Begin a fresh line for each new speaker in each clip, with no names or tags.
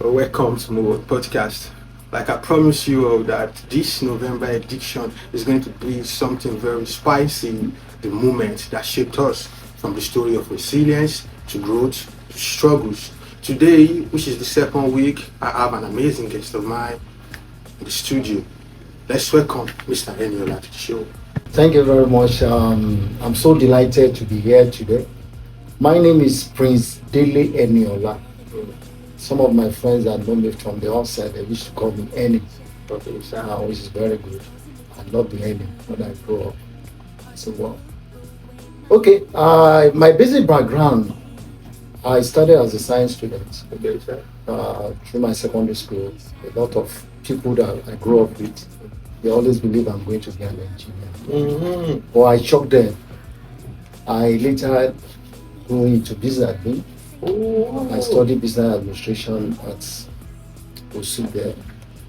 Welcome to my podcast. Like I promise you all that this November edition is going to be something very spicy, the moment that shaped us from the story of resilience to growth to struggles. Today, which is the second week, I have an amazing guest of mine in the studio. Let's welcome Mr. Eniola to the show.
Thank you very much. I'm so delighted to be here today. My name is Prince Eniola. Some of my friends that know me from the outside, they used to call me Eni,
Okay, sir.
which is very good. I love the Eni when I grow up. So, well, okay, my basic background, I started as a science student
Okay, sir.
through my secondary school. A lot of people that I grew up with, they always believe I'm going to be an engineer.
Mm-hmm.
But I shocked them. I later grew into business admin. I studied business administration at USU there,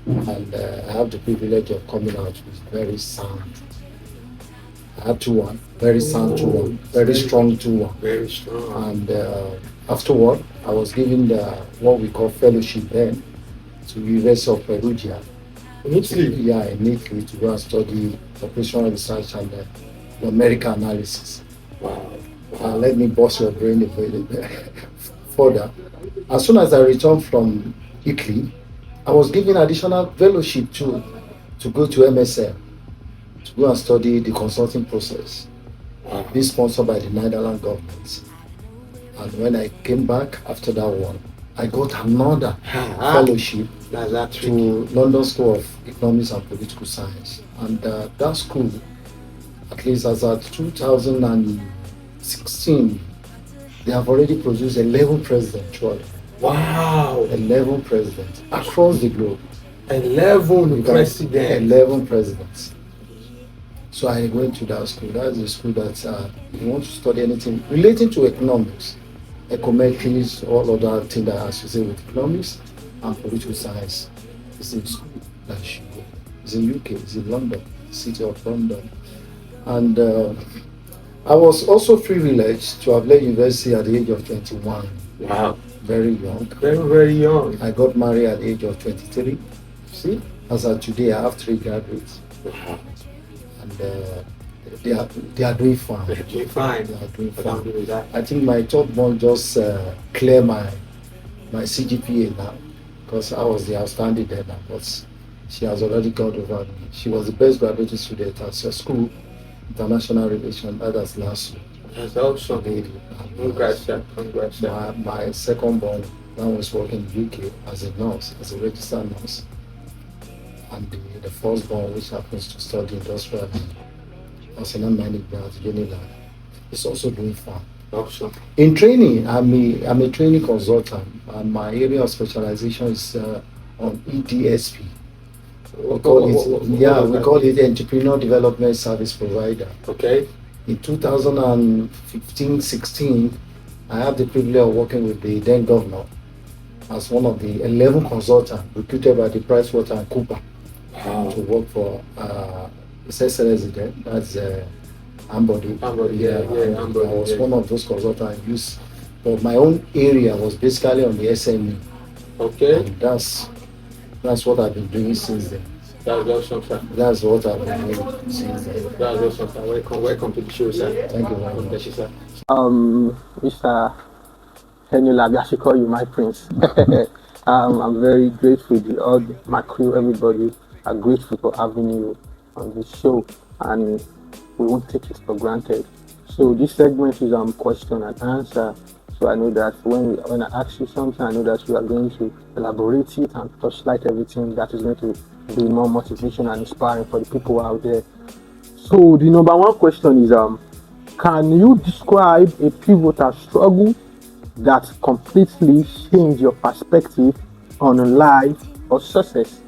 and I have the privilege of coming out with very sound. I had 2-1, very sound 2-1, very strong 2-1.
Very strong.
And afterward, I was given the what we call fellowship then to University of Perugia.
In Italy.
Yeah, in Italy to go and study operational research and numerical analysis.
Wow.
Let me bust your brain a bit further. As soon as I returned from Italy, I was given additional fellowship too to go to MSL to go and study the consulting process, being sponsored by the Netherlands government. And when I came back after that one, I got another fellowship
That's
to London School of Economics and Political Science. And that school, at least as at 2016, they have already produced 11 presidents, truly.
Wow.
11 presidents across the globe.
11 presidents.
11 presidents. So I went to that school. That's a school that if you want to study anything relating to economics, econometrics, all other things that are associated with economics and political science, it's in school that you should go. It's in UK, it's in London, city of London. And I was also privileged to have left university at the age of 21.
Wow.
Very young.
Very, very young.
I got married at the age of 23.
See?
As of today, I have 3 graduates.
Wow.
And they are doing fine.
They're doing fine.
They are doing fine.
Alhamdulillah.
I think my third one just cleared my CGPA now because I was the outstanding there now, but she has already got over me. She was the best graduate student at her school, international relations, that was last year.
That's awesome.
Lady.
Congrats, sir. Congrats, sir.
My second born now was working in UK as a nurse, as a registered nurse. And the first born, which happens to study industrial personnel management at Unilag, is also doing fine.
Awesome.
In training, I'm a training consultant, and my area of specialization is on EDSP. We call it Entrepreneur Development Service Provider.
Okay.
In 2015-16, I had the privilege of working with the then governor as one of the 11 consultants recruited by the PricewaterhouseCoopers to work for His Excellency then. That's Ambody.
Ambody, Ambody.
I was one of those consultants I used, but my own area was basically on the SME.
Okay.
And that's what I've been doing since then.
That's awesome, sir.
That's what I've been doing since then.
That's awesome, sir. Welcome to the show, sir.
Thank you very much.
Thank you, sir.
Mr. Eniola, I should call you my prince. I'm very grateful to all my crew, everybody are grateful for having you on this show, and we won't take it for granted. So this segment is question and answer. So I know that when I ask you something, I know that you are going to elaborate it and touchlight everything that is going to be more motivation and inspiring for the people out there. So the number one question is, can you describe a pivotal struggle that completely changed your perspective on life or success?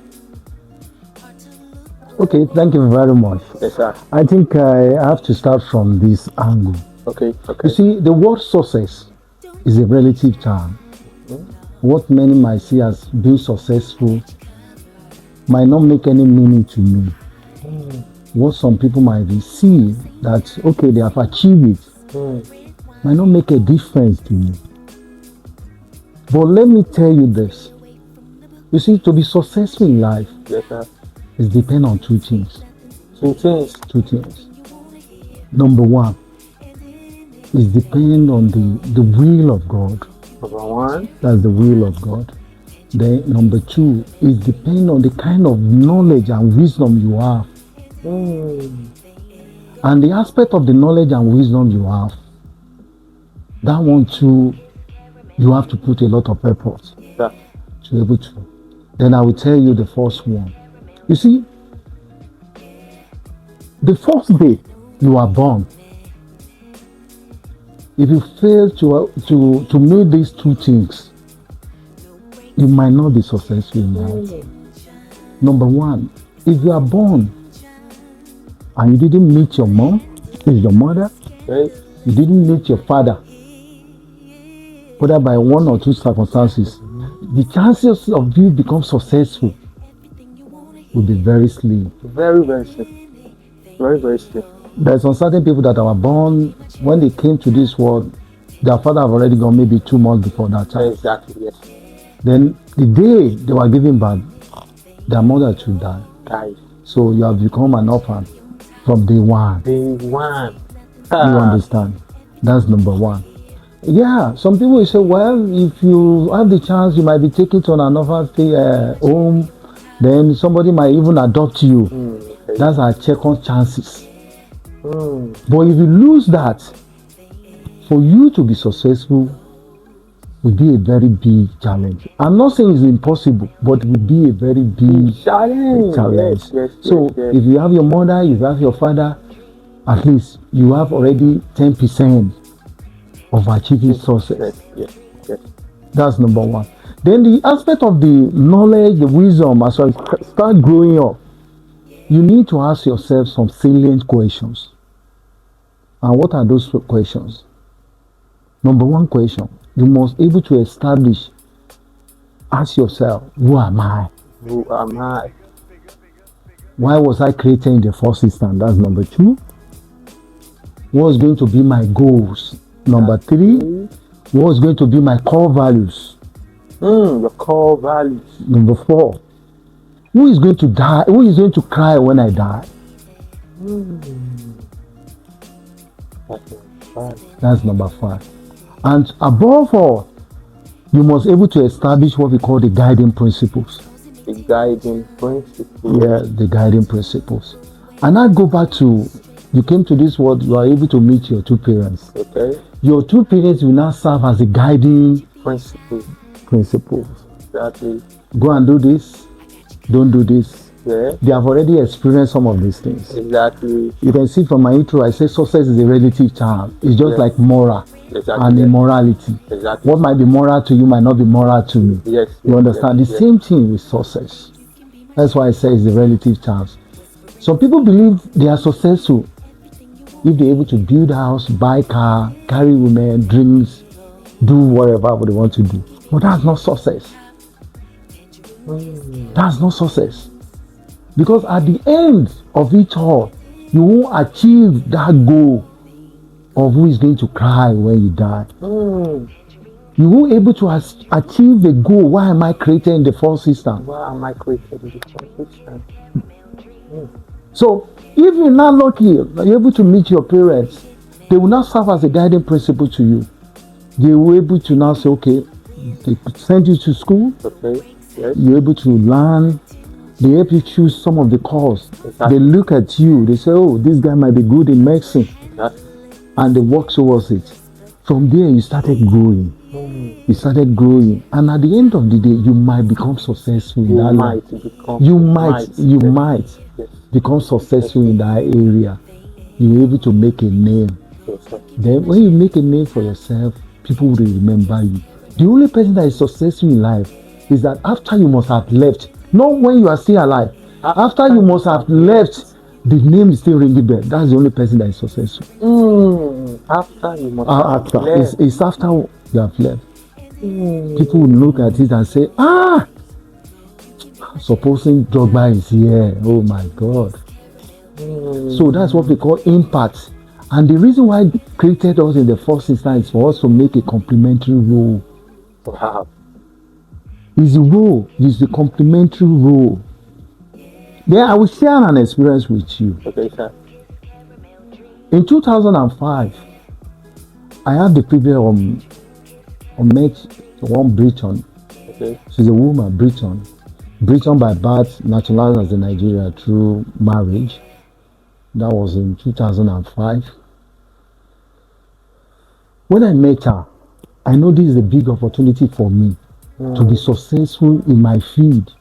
Okay, thank you very much.
Yes, sir.
I think I have to start from this angle.
Okay.
You see, the word success is a relative term. What many might see as being successful might not make any meaning to me. What some people might see that, okay, they have achieved it, might not make a difference to me. But let me tell you this. You see, to be successful in life
Yes, sir.
is depend on two things.
Two things.
Two things. Number one is depend on the will of God.
Number one.
That's the will of God. Then number two is depend on the kind of knowledge and wisdom you have. And the aspect of the knowledge and wisdom you have, that one too, you have to put a lot of effort
Yeah.
to be able to. Then I will tell you the first one. You see, the first day you are born, if you fail to make these two things, you might not be successful in life. Number one, if you are born and you didn't meet your mom, is your mother,
Okay.
you didn't meet your father, whether by one or two circumstances, the chances of you become successful will be very slim.
Very, very simple. Very, very simple.
There's some certain people that were born, when they came to this world, their father have already gone maybe 2 months before that time.
Exactly, yes.
Then the day they were giving birth, their mother too died.
Guys.
So you have become an orphan from day one.
Day one.
You understand? That's number one. Yeah, some people will say, well, if you have the chance, you might be taken to another home, then somebody might even adopt you.
Okay.
That's our second chances.
Mm.
But if you lose that, for you to be successful will be a very big challenge. I'm not saying it's impossible, but it will be a very big
Challenge.
challenge.
Yes,
So
yes.
if you have your mother, if you have your father, at least you have already 10% of achieving success.
Yes, yes.
That's number one. Then the aspect of the knowledge, the wisdom, as you start growing up, you need to ask yourself some salient questions. And what are those questions? Number one question, you must be able to establish, ask yourself, who am I?
Who am I?
Why was I created in the first instance? That's number two. What's going to be my goals? Number three. What's going to be my core values?
Your core values.
Number four. Who is going to die? Who is going to cry when I die? That's number five. And above all, you must be able to establish what we call the guiding principles.
The guiding principles.
Yeah, the guiding principles. And I go back to, you came to this world, you are able to meet your two parents.
Okay.
Your two parents will now serve as the guiding
Principles. Exactly.
Go and do this, don't do this.
Yeah.
They have already experienced some of these things.
Exactly.
You can see from my intro, I say success is a relative term. It's just like moral
Exactly.
and immorality.
Exactly.
What might be moral to you might not be moral to me.
Yes.
You understand?
Yes,
The same thing with success. That's why I say it's the relative terms. Some people believe they are successful if they're able to build a house, buy car, carry women, drinks, do whatever they want to do. But that's not success. That's not success. Because at the end of it all, you won't achieve that goal of who is going to cry when you die. You won't able to achieve the goal. Why am I created in the first instance?
Why am I created in the first instance?
So if you're not lucky, you're able to meet your parents, they will not serve as a guiding principle to you. They will able to now say, okay, they send you to school,
Okay. Yes.
you're able to learn, they help you choose some of the course.
Exactly.
They look at you, they say, oh, this guy might be good in medicine,
Yes.
and they work towards it. From there, you started growing. You started growing, and at the end of the day, you might become successful in
You
that
might
line.
become.
You might
Yes.
become successful in that area. You're able to make a name.
Yes, sir.
Then when you make a name for yourself, people will remember you. The only person that is successful in life is that after you must have left, not when you are still alive. After you must have left, the name is still ringing bell. That's the only person that is successful.
After you must
After
have left.
it's after you have left. People will look at it and say, supposing Drogba is here. Oh my God. So that's what we call impact. And the reason why they created us in the first instance is for us to make a complementary role.
Wow.
If is the role, is the complementary role. Then I will share an experience with you.
Okay, sir.
In 2005, I had the privilege of met one Briton.
Okay.
She's a woman, Briton by birth, naturalized as a Nigeria through marriage. That was in 2005. When I met her, I know this is a big opportunity for me to be successful in my field.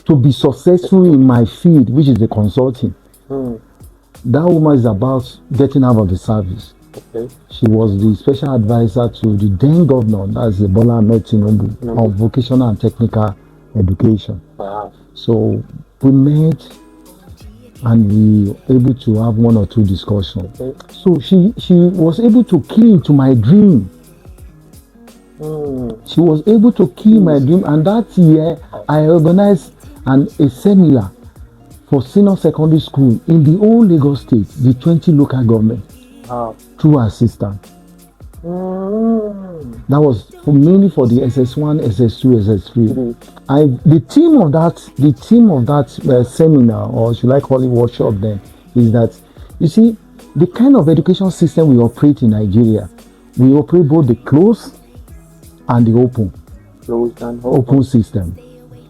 To be successful in my field, which is the consulting. That woman is about getting out of the service.
Okay.
She was the special advisor to the then governor, that's the Bola Ahmed Tinubu, of vocational and technical education.
Wow.
So we met and we were able to have one or two discussions.
Okay.
So she was able to key into my dream. She was able to key my dream, and that year I organized a seminar for senior secondary school in the whole Lagos State, the 20 local government, through assistance. That was mainly for the SS1, SS2, SS3. The theme of that seminar, or should I call it workshop then, is that, you see, the kind of education system we operate in Nigeria, we operate both the closed and the open system.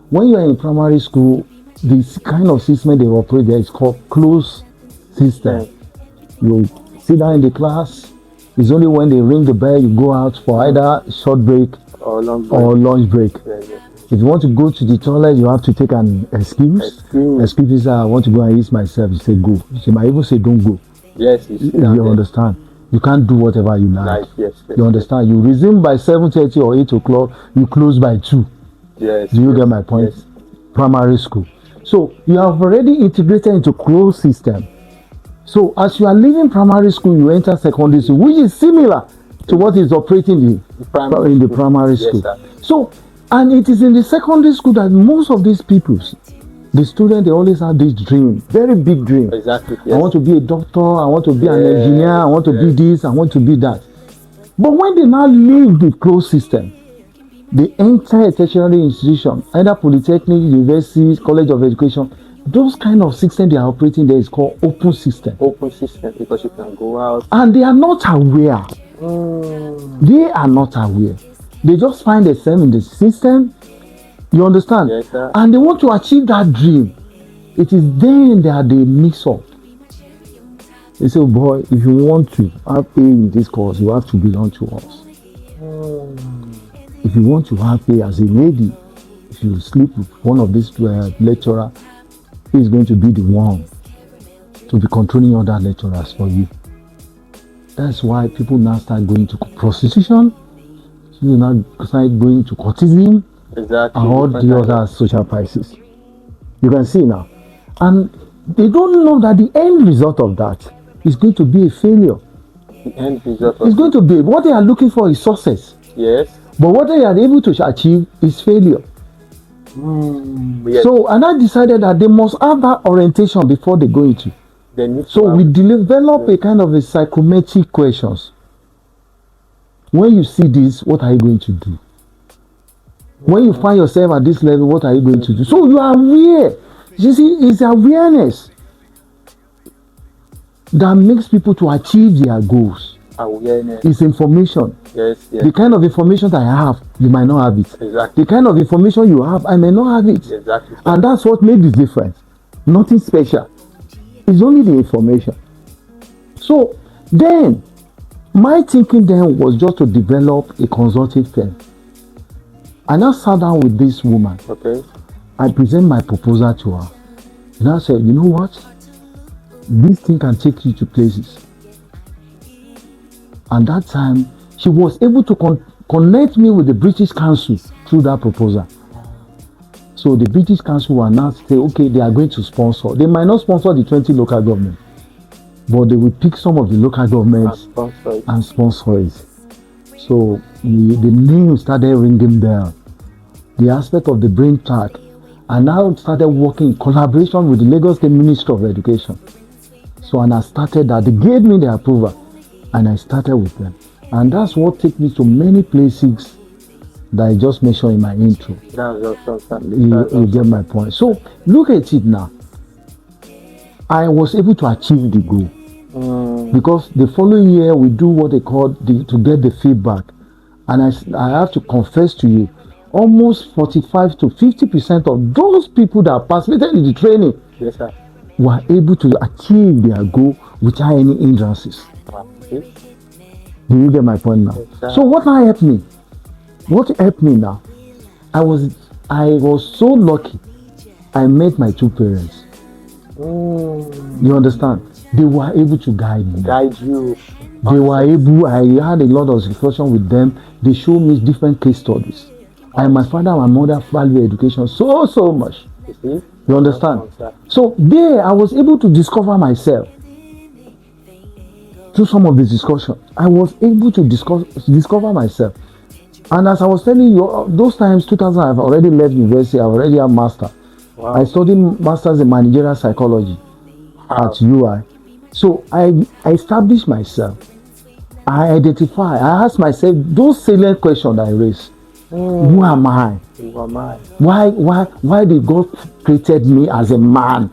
When you are in primary school, this kind of system they operate there is called closed system. You sit down in the class. It's only when they ring the bell you go out for either short break
or
lunch break. If you want to go to the toilet, you have to take an excuse. Excuse me, I want to go and use myself. You say go. She might even say don't go.
Yes,
you understand. You can't do whatever you like.
Yes,
you understand. You resume by 7:30 or 8 o'clock. You close by 2.
Yes.
Do you get my point? Yes. Primary school. So you have already integrated into closed system. So as you are leaving primary school, you enter secondary school, which is similar to what is operating in the primary school.
Yes,
so, and it is in the secondary school that most of these people, the students, they always have this dream, very big dream.
Exactly. Yes.
I want to be a doctor. I want to be an engineer. I want to be this. I want to be that. But when they now leave the closed system, they enter a tertiary institution, either polytechnic, universities, college of education. Those kind of system they are operating there is called open system.
Open system, because you can go out.
And they are not aware. They are not aware. They just find themselves in the system. You understand?
Yes, sir.
And they want to achieve that dream. It is then that they mix up. They say, oh boy, if you want to have A in this course, you have to belong to us. If you want to have A as a lady, if you sleep with one of these lecturers, he is going to be the one to be controlling other lecturers for you. That's why people now start going to prostitution, people now start going to courtesan, and all the other social prices. You can see now. And they don't know that the end result of that is going to be a failure.
The end result
is going to be, what they are looking for is success.
Yes.
But what they are able to achieve is failure.
Yes.
So, and I decided that they must have that orientation before they go into. So we develop a kind of a psychometric questions. When you see this, what are you going to do? When you find yourself at this level, what are you going to do? So you are aware. You see, it's awareness that makes people to achieve their goals.
Awareness.
It's information.
Yes.
The kind of information that I have, you might not have it.
Exactly.
The kind of information you have, I may not have it.
Exactly.
And that's what made the difference. Nothing special. It's only the information. So then, my thinking then was just to develop a consulting firm. I now sat down with this woman.
Okay.
I present my proposal to her. And I said, you know what? This thing can take you to places. And that time, she was able to connect me with the British Council through that proposal. So the British Council will now say, okay, they are going to sponsor. They might not sponsor the 20 local governments, but they will pick some of the local governments and sponsor it. So the name started ringing bell. The aspect of the brain track, and now started working in collaboration with the Lagos State Ministry of Education. So, and I started that. They gave me the approval, and I started with them. And that's what took me to many places that I just mentioned in my intro.
That's awesome, sir.
You get my point. So look at it now. I was able to achieve the goal because the following year we do what they call to get the feedback, and I have to confess to you, almost 45 to 50% of those people that participated in the training,
yes, sir,
were able to achieve their goal without any hindrances.
Yes.
Do you get my point now?
Yes,
so what now helped me? What helped me now? I was so lucky. I met my two parents. You understand? They were able to guide me.
Guide you.
They were able. I had a lot of discussion with them. They showed me different case studies. And my father and my mother value education so much.
You
understand? So there, I was able to discover myself. Through some of the discussion, I was able to discover myself. And as I was telling you, those times, 2000, I've already left university. I already have master.
Wow.
I studied masters in managerial psychology at UI. So I established myself. I identify. I ask myself those salient questions I raise. Who am I?
Who am I?
Why did God created me as a man?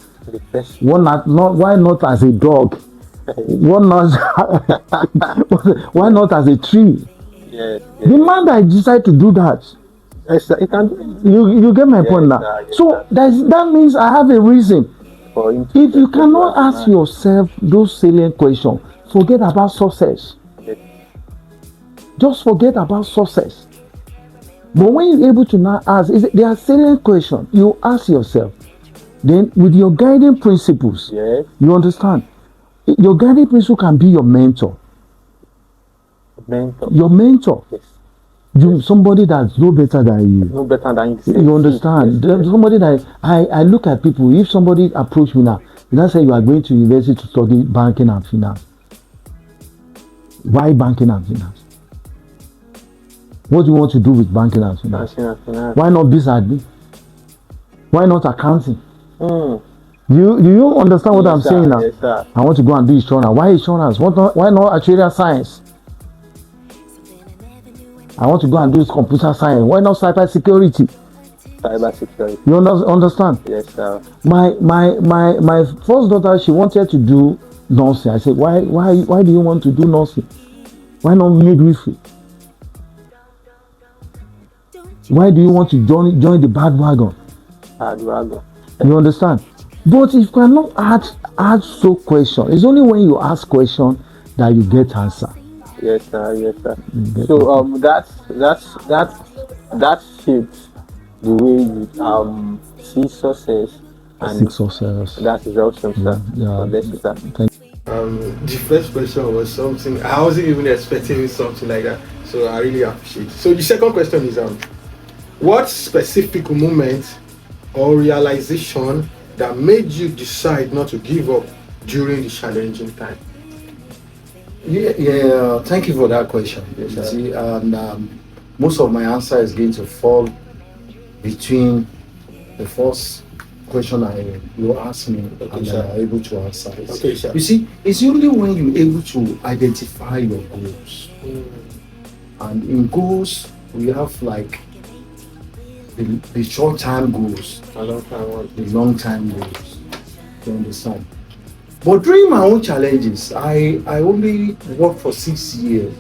Why not as a dog? Why not as a tree?
Yes.
The man that decided to do that.
Yes, sir.
You get my point now.
Yes,
so that means I have a reason. If you cannot ask yourself those salient questions, forget about success.
Yes.
Just forget about success. But when you're able to now ask, there are salient questions. You ask yourself. Then with your guiding principles,
yes,
you understand. Your guiding principle can be your mentor. Your mentor.
Yes.
Somebody that's no better than you.
No better than you.
You understand?
Yes.
Somebody that I look at people. If somebody approach me now, you don't say you are going to university to study banking and finance. Why banking and finance? What do you want to do with banking and finance? Why not business admin? Why not accounting? You understand what I'm saying now?
Yes, sir.
I want to go and do insurance. Why insurance? Why not actuarial science? I want to go and do computer science. Why not cyber security? You understand?
Yes, sir.
My first daughter, she wanted to do nursing. I said, why do you want to do nursing? Why not midwifery? Why do you want to join the bad wagon? You understand? But if you cannot ask so question, it's only when you ask question that you get answer.
Yes, sir. Yes, sir. So that shapes the way you see success and
success.
That is awesome, sir.
Yeah.
The first question was something I wasn't even expecting something like that, so I really appreciate it. So the second question is what specific moment or realization that made you decide not to give up during the challenging time?
Yeah. Thank you for that question.
Yes,
see, most of my answer is going to fall between the first question you asked me and I'm able to answer it.
Okay, sir.
You see, it's only when you're able to identify your goals. And in goals, we have like the short-term goals, the long-term goals. You understand? But during my own challenges, I only worked for 6 years.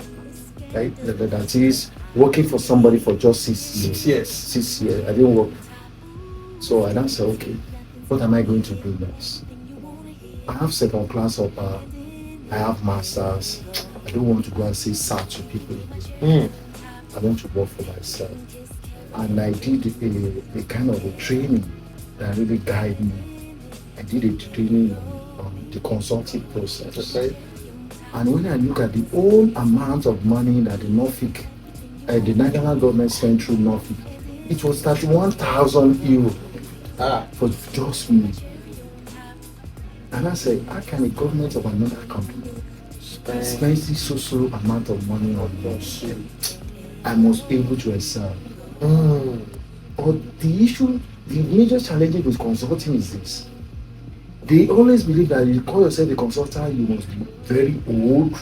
Right? That is working for somebody for just 6 years.
6 years.
6 years. I didn't work. So I then said, okay, what am I going to do next? I have second class upper. I have masters. I don't want to go and say sad to people. I want to work for myself. And I did a kind of a training that really guided me. I did a training on the consulting process.
Okay.
And when I look at the whole amount of money that the Norfolk, the national government sent through Norfolk, it was 31,000 euro for just me. And I said, how can the government of another country spend this so amount of money on us? I must be able to excel. But the major challenge with consulting is this. They always believe that you call yourself a consultant, you must be very old,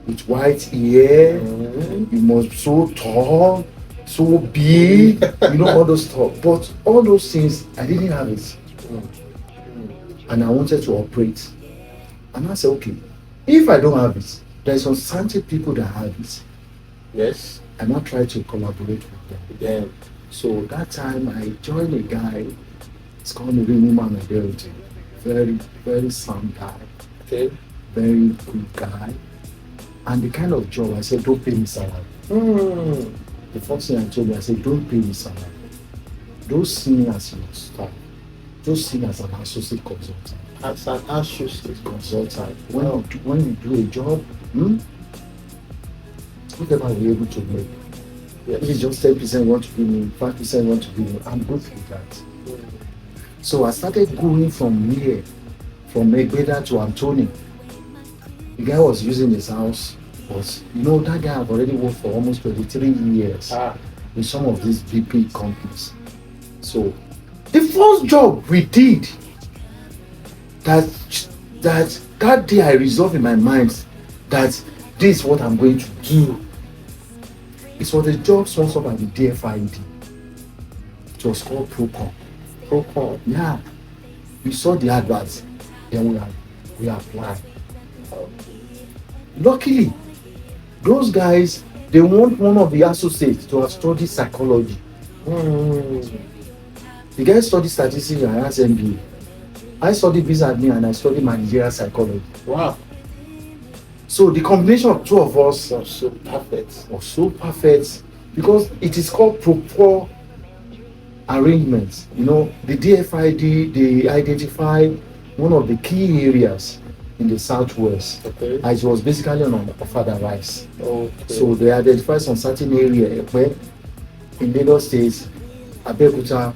with white hair, you must be so tall, so big, all those stuff. But all those things, I didn't have it. And I wanted to operate. And I said, okay, if I don't have it, there's some certain people that have it.
Yes.
And I try to collaborate with them.
Yeah.
So that time I joined a guy, it's called Minimum Ability. Very, very sound guy.
Okay.
Very good guy. And the kind of job, I said, don't pay me salary. The first thing I told you, I said, don't pay me salary. Don't see me as your staff. Don't see me as an associate consultant.
As an associate
Consultant. When you do a job, whatever you're able to make.
Yes.
If it's just 10% want to give me, 5% want to give me, I'm good with that. So I started going from here, from Egbeda to Anthony. The guy was using his house, that guy had already worked for almost 23 years with some of these BP companies. So the first job we did, that day I resolved in my mind that this is what I'm going to do. It was a job sponsored by the DFID. It was called Procon.
Procon.
Yeah. We saw the adverts, then we applied. Luckily, those guys, they want one of the associates to have studied psychology. The guy studied statistics and has MBA. I studied business admin and I studied managerial psychology.
Wow.
So the combination of two of us
was so perfect.
Because it is called proper arrangements. The DFID, they identify one of the key areas in the southwest.
Okay.
As it was basically on Ofada rice.
Okay.
So they identify some certain area where in Lagos State, Abeokuta,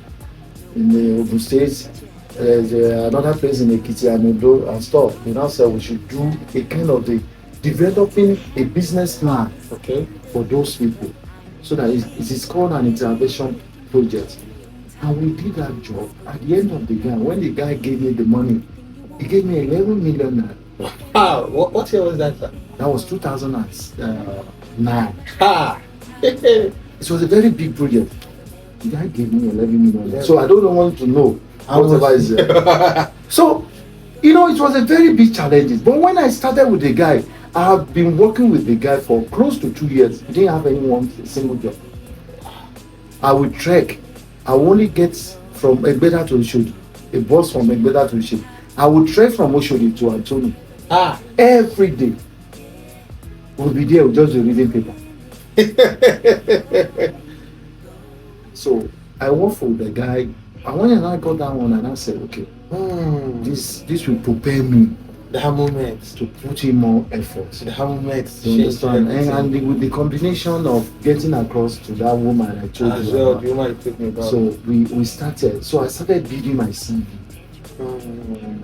in the Ogun State, there's another place in Ekiti and Ondo and stuff. They now said we should do a kind of the developing a business plan for those people. So that it is called an intervention project. And we did that job. At the end of the year, when the guy gave me the money, he gave me 11 million naira.
Wow, what year was that, sir?
That was 2009.
It
was a very big project. The guy gave me 11 million. So I don't want to know whatever is there. So, it was a very big challenge. But when I started with the guy, I have been working with the guy for close to 2 years. He didn't have anyone single job. I would trek. I would only get from Egbeda to Oshodi, a bus from Egbeda to Oshodi. I would trek from Oshodi to Anthony. Every day. We'll be there, we'll just be reading paper. So I worked for the guy. And when I got that one, and I said, okay, this will prepare me.
That moment
to put in more effort.
That moment.
You understand? And with the combination of getting across to that woman I told you about.
The woman you told me about.
So we started. So I started building my CV.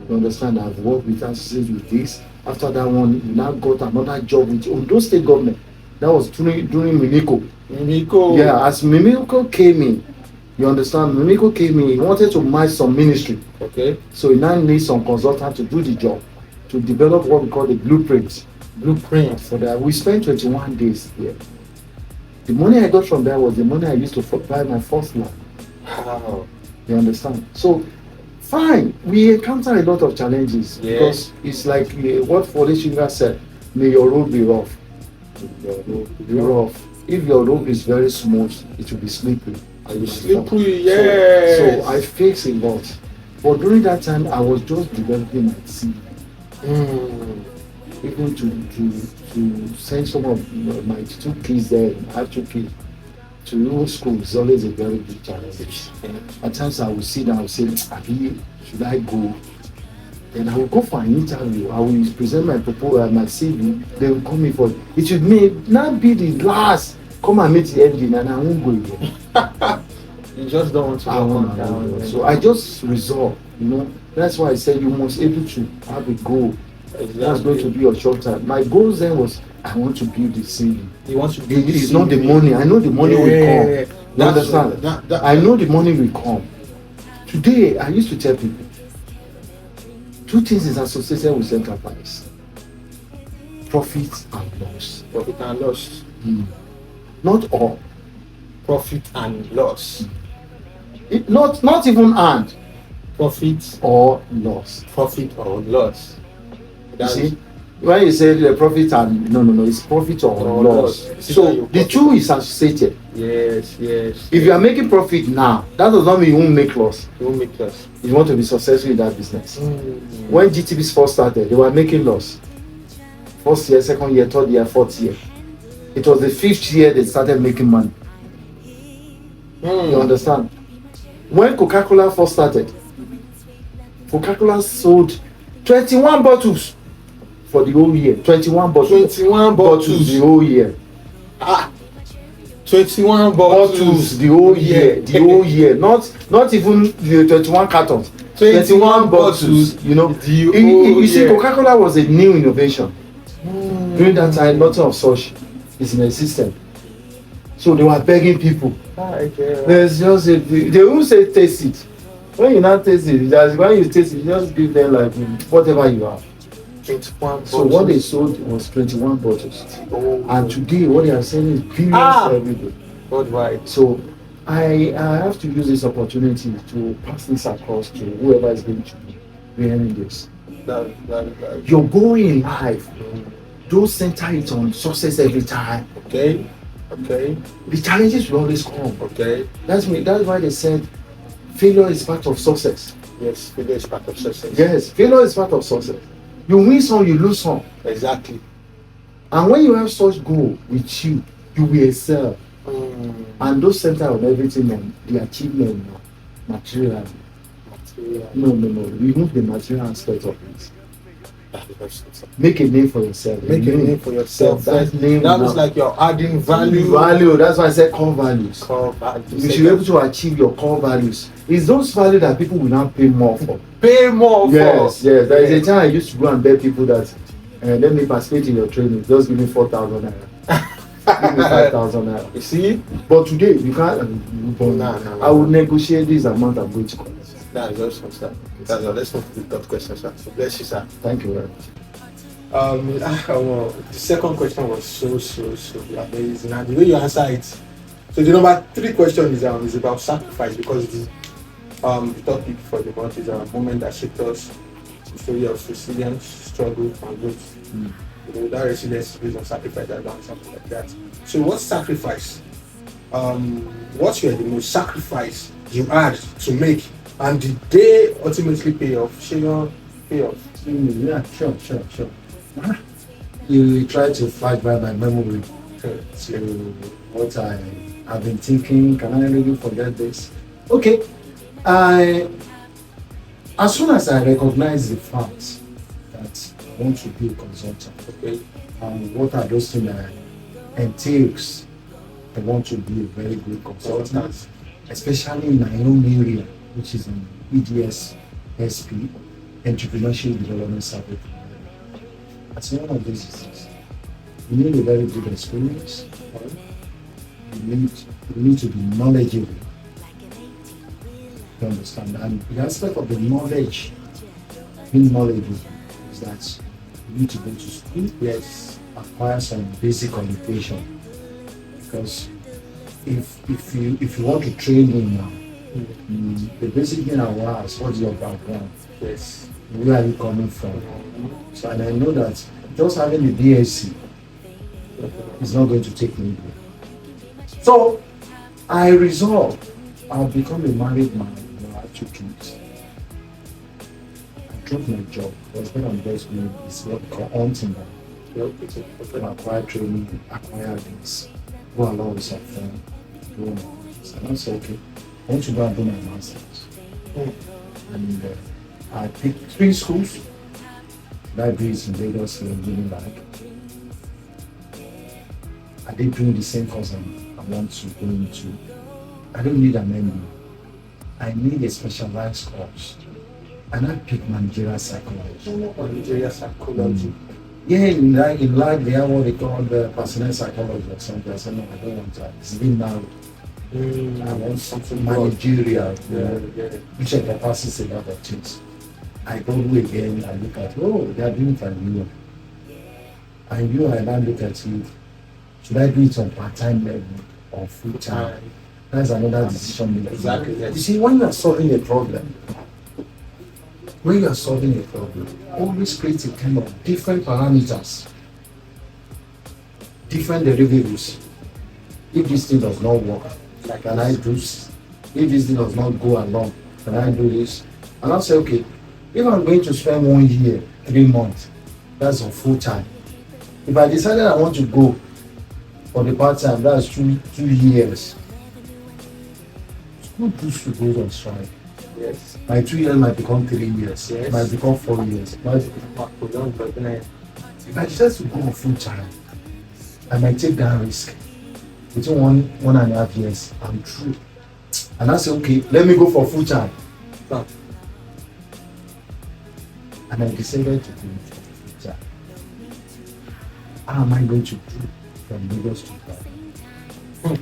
You understand? I've worked with associates with this. After that one, we now got another job with Ondo State government. That was during Mimiko. Yeah, as Mimiko came in, you understand? Mimiko came in, he wanted to merge some ministry.
Okay.
So he now needs some consultant to do the job, to develop what we call the blueprint. For that. We spent 21 days here. The money I got from there was the money I used to buy my first land.
Wow.
You understand? So, fine. We encounter a lot of challenges because it's like what Fode Sugar said, may your road be rough. If your road is very smooth, it will be slippery.
Yes.
So I faced a lot. But during that time, I was just developing my CV. Even to send some of my 2 kids there, I have 2 kids, to new school is always a very big challenge. At times I will sit down and say, Abi, should I go? Then I will go for an interview. I will present my proposal, my CV. They will call me for it. It should not be the last. Come and meet the engine, and I won't go again.
You just don't want to go down.
So I just resolve. That's why I said you must able to have a goal.
Exactly.
That's going to be your short term. My goal then was I want to build the CV.
You want to build
It's not the money. I know the money will come. You understand? I know the money will come. Today, I used to tell people 2 things is associated with enterprise: profit and loss.
Profit and loss.
Not all.
Profit and loss.
Not even and.
Profit
Or loss.
Profit or loss.
You see, when you say the profit and no, it's profit or loss. So the two is associated.
Yes.
If you are making profit now, that does not mean you won't make loss.
You won't make loss.
You want to be successful in that business. When GTBs first started, they were making loss. First year, second year, third year, fourth year. It was the fifth year they started making money. You understand? When Coca-Cola first started, Coca-Cola sold 21 bottles for the whole year. 21 bottles.
21 bottles
the whole year.
21 bottles
the whole year. The whole year. Not even the 21 cartons. 21 bottles. You know. You see, Coca-Cola was a new innovation. During that time, nothing of such is in existence. So they were begging people. There's just they won't say taste it. When you not taste it, when you taste it, you just give them like whatever you have.
21 bottles.
So what they sold was 21 bottles. And today what they are selling is billions every day.
Worldwide.
So I have to use this opportunity to pass this across to whoever is going to be hearing this. You're going in life. Don't center it on success every time.
Okay.
The challenges will always come.
Okay.
That's why they said failure is part of success.
Yes, failure is part of success.
Yes, failure is part of success. You win some, you lose some.
Exactly.
And when you have such goal with you, you will excel. And those center on everything on the achievement, material. No. Remove the material aspect of it. Make a name for yourself.
Make a name for yourself. That is like you're adding value.
That's why I said core values. You should be able to achieve your core values. It's those values that people will not pay more for. Yes. There is a time I used to go and beg people that let me participate in your training. Just give me 4,000 naira. Give me 5,000 naira.
You see?
But today you can't.
No.
I will negotiate this amount I'm going to collect.
That's awesome, sir. Let's move to the third question, sir. So bless you, sir.
Thank you very much.
The second question was so amazing, and the way you answer it. So the number 3 question is about sacrifice, because the topic for the month is a moment that shaped us, the story of resilience, struggle, and growth. You know, that resilience is based on sacrifice, something like that. So what sacrifice? What were the most sacrifice you had to make? And did they ultimately pay off? Pay off?
Yeah, sure. You try to flash by my memory to what I have been thinking. Can I really forget this? Okay. As soon as I recognize the fact that I want to be a consultant,
okay,
and what are those things that entails, I want to be a very good consultant, especially in my own area, which is in EDS SP, Entrepreneurship Development Service. As one of these things, you need a very good experience. You need to be knowledgeable. You understand? And the aspect of the knowledge, being knowledgeable, is that you need to go to school, yes, acquire some basic qualification. Because if you want to train him now, the basic thing I will ask, what's your background?
Yes.
Where are you coming from? So, and I know that just having a BSc is not going to take me there. So I resolved, I'll become a married man. I have 2 kids. I dropped my job because what I'm best doing is what we call hunting. Acquire training, acquire this, go along with some friends, do all this. And I said, okay, I want to go and do my master's. And I picked 3 schools, libraries in Lagos and Unilag. I did doing the same course I want to go into. I don't need an MBA. I need a specialized course. And I picked managerial psychology.
Managerial psychology.
Yeah, in life they have what they call the personal psychology or something. I said, no, I don't want that. It's been narrow. I want something managerial, which encompasses a lot of things. I go again, I look at, they are doing it and you. And I now look at you. Should I do it on part-time level or full time. That's another decision making.
Exactly. Yes.
You see, when you are solving a problem, always create a kind of different parameters, different derivatives. If this thing does not work, can I do this? If this thing does not go along, can I do this? And I'll say, okay, if I'm going to spend 1 year, 3 months, that's on full time. If I decided I want to go for the part time, that's 2 years. School push to go on strike.
Yes.
My 2 years might become 3 years.
Yes.
Might become 4 years. If I decide to go on full time, I might take that risk. Between 1.5 years, I'm through. And I say, okay, let me go for full time. And I decided to go for full time. How am I going to do from Lagos to Ghana?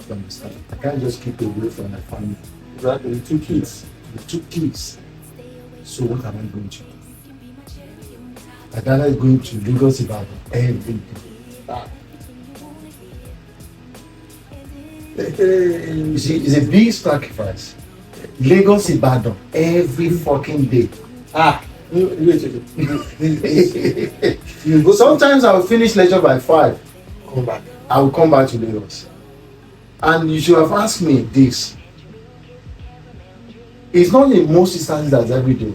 You understand? I can't just keep away from my family.
Exactly. The 2 kids.
The 2 kids. So what am I going to do? I started going to Lagos Ibadan every day. You see, it's a big sacrifice. Lagos Ibadan every fucking day. Sometimes I will finish lecture by 5.
Come back.
I will come back to Lagos. And you should have asked me this. It's not in most instances that's every day.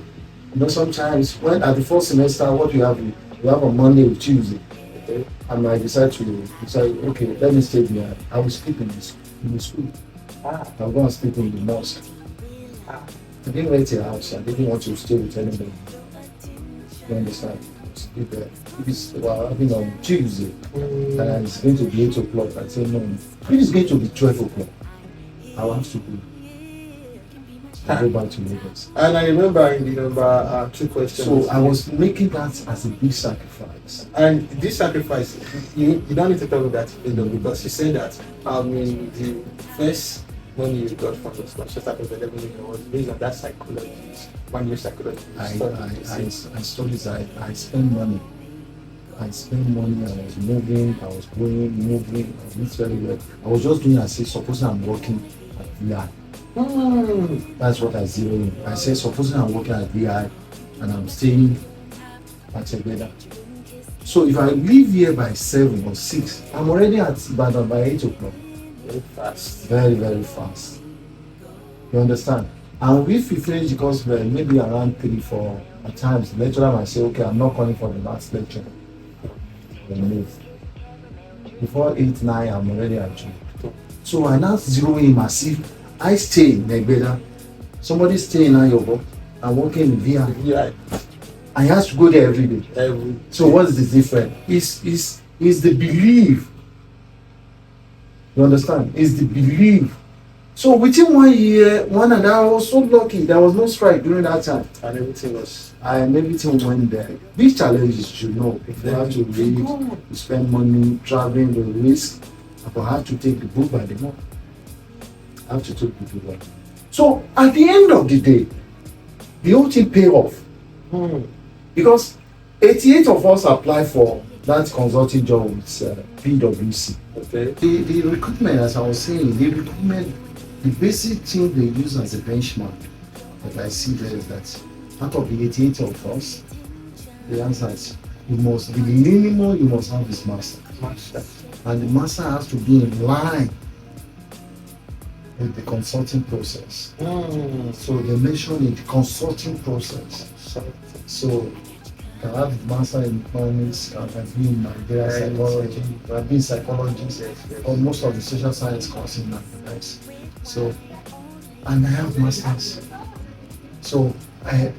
You know, sometimes when at the first semester, what you have on Monday or Tuesday, okay, and I decide, okay, let me stay there. I will sleep in the school. I'll go and sleep in the mosque. I didn't rent a house. I didn't want to stay with anybody. You understand? Sleep there. If it's having on Tuesday, and it's going to be 8 o'clock, I say no. If it's going to be 12 o'clock, I will have to go. I go back to Lagos.
And I remember in the number 2 questions.
So I was making that as a big sacrifice.
And this sacrifice, you don't need to tell me that because you said that in the first money you got from the scholarship that was 11 million was based on that psychology, 1 year psychology.
I studied. I spent money. I was moving. I was going, moving. I was very well. I was just doing as if supposing I'm working at VI. That's what I zero in. I said, supposing I'm working at VI and I'm staying at Ebeda. So if I leave here by 7 or 6, I'm already at Ibadan by 8 o'clock.
Very fast.
Very, very fast. You understand? And if we finish the course maybe around 3, 4, at times, the lecturer might say, okay, I'm not calling for the last lecture. Then move. Before 8, 9, I'm already at job. So I now zero in as if I stay in Ebeda. Somebody stay in Ayobo. I'm working in VI. I have to go there every day. So what is the difference? It's the belief. You understand? It's the belief. So within 1 year, I was so lucky. There was no strike during that time.
And everything
went there. These challenges, you know, if you have to read, you spend money, traveling, the risk, I have to take the book by the month. I have to take the book by the month. So at the end of the day, the whole thing pay off. Because 88 of us apply for that consulting job with PwC.
Okay.
The recruitment, as I was saying, the basic thing they use as a benchmark that I see there is that out of the 88 of us, the answer is the minimum you must have is master. And the master has to be in line with the consulting process. So they mention it, the consulting process. So I have the master in economics, I have been in Nigeria psychology, I have been psychologist, or most of the social science courses in Nigeria. So, and I have masters. So I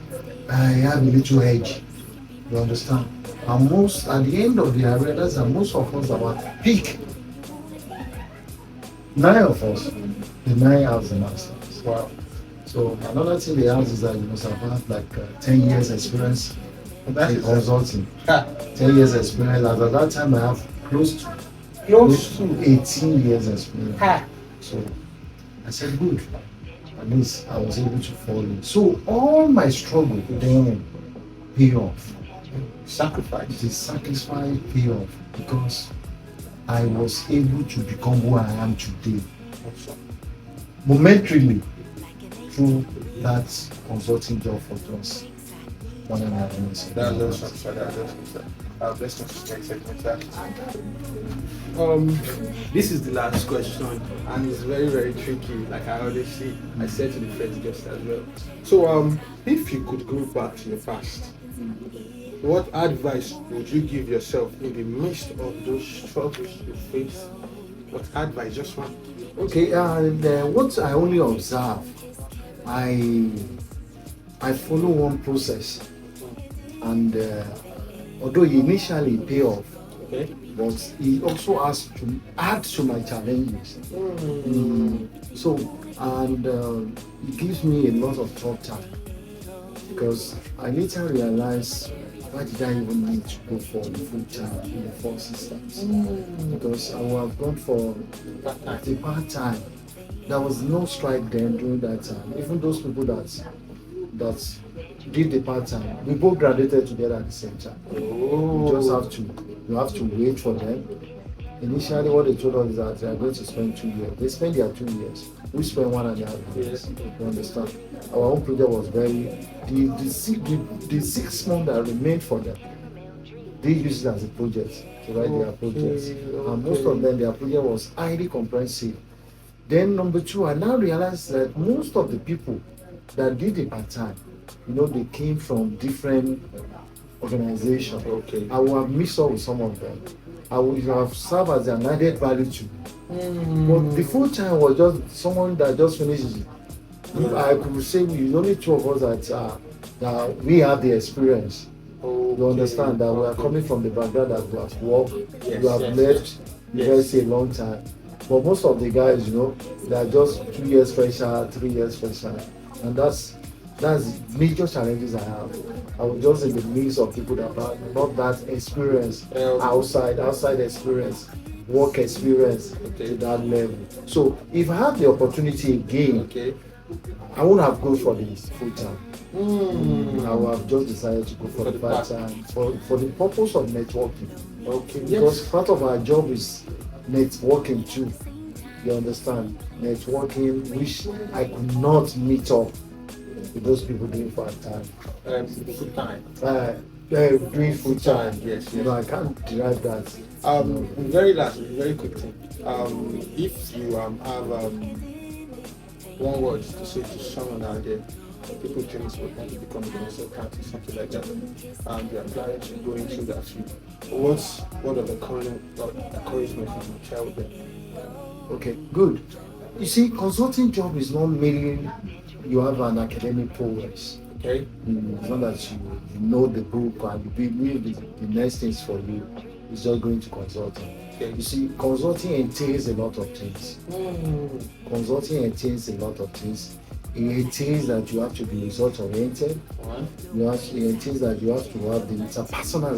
have a little edge. You understand? And at the end of the arenas, and most of us are peak. 9 of us, the 9 have the masters.
Wow.
So another thing they have is that you must have had like 10 years experience in consulting. 10 years experience. As at that time, I have close to 18 years experience. So I said, good. At least I was able to follow. So all my struggle then pay off.
Sacrifice.
It is sacrifice pay off because I was able to become who I am today. Momentarily through that consulting job for just 1.5 months.
That's awesome, sir. That's awesome, sir. Let's move to the next segment, sir. This is the last question, and it's very, very tricky. Like I always say, I said to the first guest as well. So, if you could go back to your past, what advice would you give yourself in the midst of those struggles you face? What advice? Just one.
Okay, and what I only observe, I follow one process, and although it initially pay off,
Okay.
but it also has to add to my challenges. So, and it gives me a lot of thought time, because I later realized, why did I even need to go for the full time in the first instance? Because I would have gone for the part time. There was no strike then during that time. Even those people that did the part time, we both graduated together at the same time. You have to wait for them. Initially, what they told us is that they are going to spend 2 years. They spent their 2 years. We spent 1.5 years. You understand? Our own project was very the 6 months that remained for them. They used it as a project to write their projects, and most of them, their project was highly comprehensive. Then number two, I now realized that most of the people that did the part time, they came from different organizations.
Okay.
I will have mixed up with some of them. I would have served as an added value to. But the full time was just someone that just finished it. I could say it's only two of us that we have the experience. You understand that we are coming from the background that we have worked, we have left university a long time. But most of the guys, they are just 2 years fresher, 3 years fresher, and that's major challenges I have. I was just in the midst of people that are not that experience, outside experience, work experience to that level. So if I have the opportunity again, I won't have gone for the full time. I would have just decided to go for the part time for the purpose of networking. Because part of our job is networking too. You understand? Networking, which I could not meet up with those people doing part time.
Full time.
Doing full time.
Yes.
I can't derive that.
Very quick thing. If you have one word to say to someone out there, people dreams will want to become a consultant or something like that, and they are planning to go into that field. What's word of encouragement you would share with them?
Okay, good. You see, consulting job is not merely you have an academic progress.
Okay.
It's not that you know the book and the next things for you. It's just going to consulting.
Okay.
You see, consulting entails a lot of things. Consulting entails a lot of things. It entails that you have to be result oriented. It entails that you have to have the interpersonal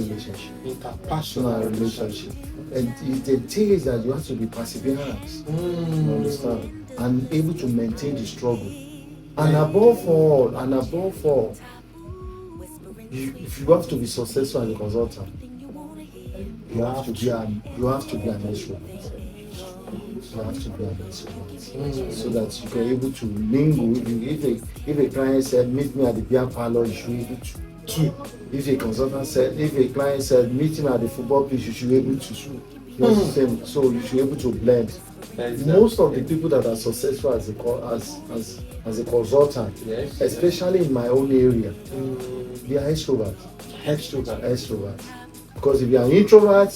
relationship. And it entails that you have to be perseverance. You understand? And able to maintain the struggle. And above all, if you have to be successful as a consultant, you have to be an extrovert. You have to be an extrovert, so that you can be able to mingle. If a client said, "Meet me at the beer parlor," you should be able to. If a client said, "Meet him at the football pitch," you should be able to. So you should be able to blend. Most of the people that are successful as a consultant, especially in my own area, they are extroverts. Extroverts. Because if you are an introvert,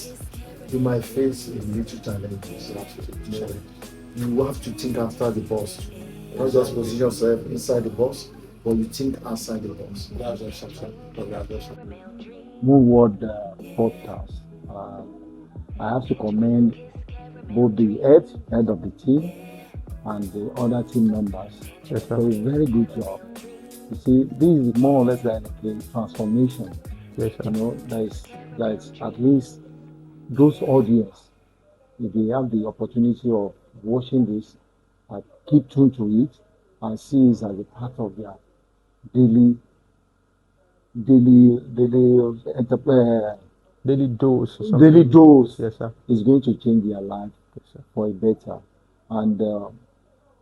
you might face a little challenges. You have to think after the boss. Not just position yourself inside the box, but you think outside the box.
Moonward podcast. I have to commend both the head of the team and the other team members for a very good job. You see, this is more or less like a transformation. That is at least those audience, if they have the opportunity of watching this, keep tuned to it and see it as a part of their daily
daily dose or something.
daily dose
Yes, sir.
is going to change their life
Yes, sir.
for a better. And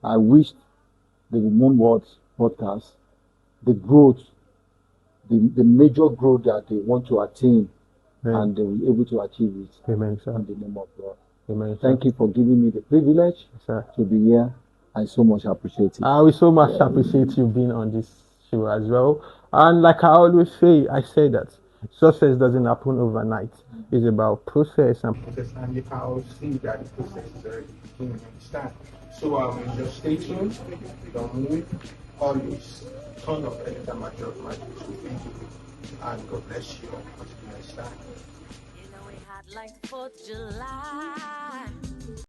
I wish the Moon Words podcast, the growth, the major growth that they want to attain,
Amen.
and they will be able to achieve it
Amen, sir.
in the name of God.
Amen, sir.
Thank you for giving me the privilege
Yes, sir.
to be here. I so much appreciate it.
We so much appreciate you being on this show as well. And like I always say, I say that success doesn't happen overnight. It's about process and
And you can all see that the process is already beginning, understand? So just stay tuned, don't move, always turn up anytime I drop my video. And God bless you all. Until next time.
You know we had like the 4th of July.